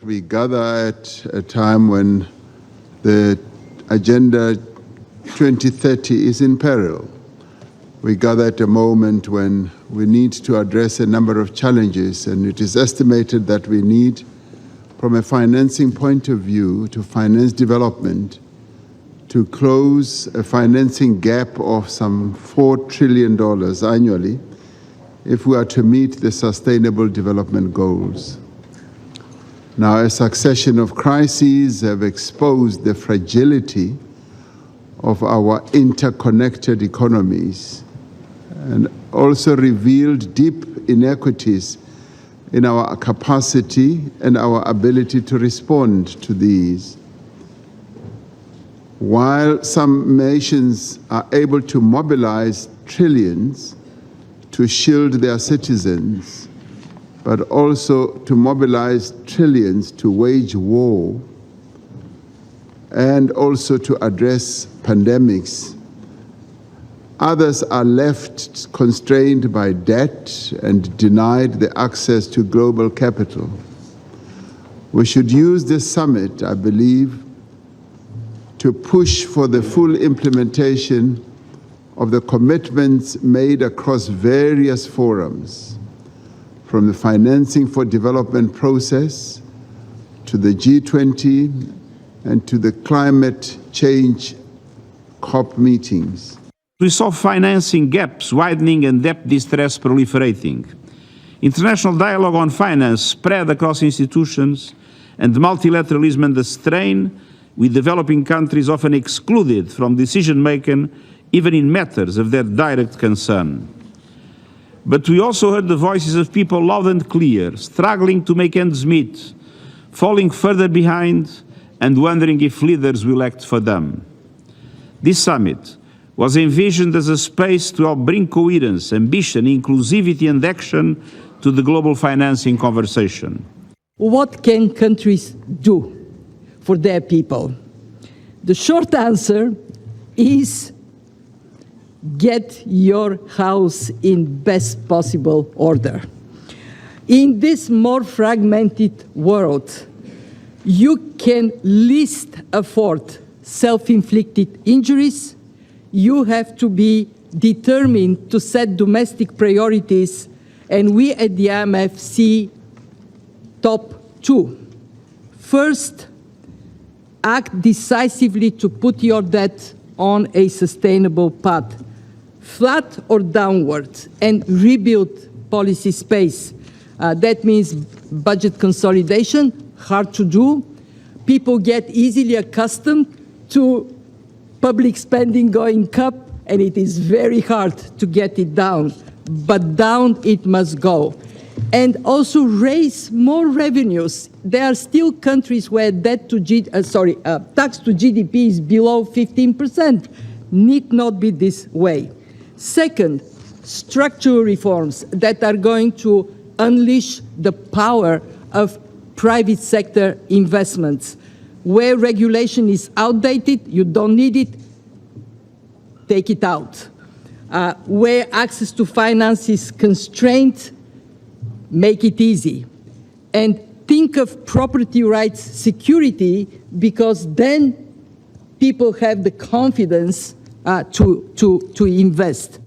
We gather at a time when the Agenda 2030 is in peril. We gather at a moment when we need to address a number of challenges, and it is estimated that we need, from a financing point of view, to finance development, to close a financing gap of some $4 trillion annually if we are to meet the Sustainable Development Goals. Now, a succession of crises have exposed the fragility of our interconnected economies and also revealed deep inequities in our capacity and our ability to respond to these. While some nations are able to mobilize trillions to shield their citizens, but also to mobilize trillions to wage war and also to address pandemics, others are left constrained by debt and denied the access to global capital. We should use this summit, I believe, to push for the full implementation of the commitments made across various forums, from the Financing for Development process to the G20 and to the climate change COP meetings. We saw financing gaps widening and debt distress proliferating. International dialogue on finance spread across institutions, and multilateralism under strain, with developing countries often excluded from decision-making, even in matters of their direct concern. But we also heard the voices of people loud and clear, struggling to make ends meet, falling further behind, and wondering if leaders will act for them. This summit was envisioned as a space to help bring coherence, ambition, inclusivity, and action to the global financing conversation. What can countries do for their people? The short answer is get your house in best possible order. In this more fragmented world, you can least afford self-inflicted injuries. You have to be determined to set domestic priorities, and we at the IMF see top two. First, act decisively to put your debt on a sustainable path, flat or downward, and rebuild policy space. That means budget consolidation, hard to do. People get easily accustomed to public spending going up, and it is very hard to get it down. But down it must go. And also raise more revenues. There are still countries where tax to GDP is below 15%. Need not be this way. Second, structural reforms that are going to unleash the power of private sector investments. Where regulation is outdated, you don't need it, take it out. Where access to finance is constrained, make it easy. And think of property rights security, because then people have the confidence to invest.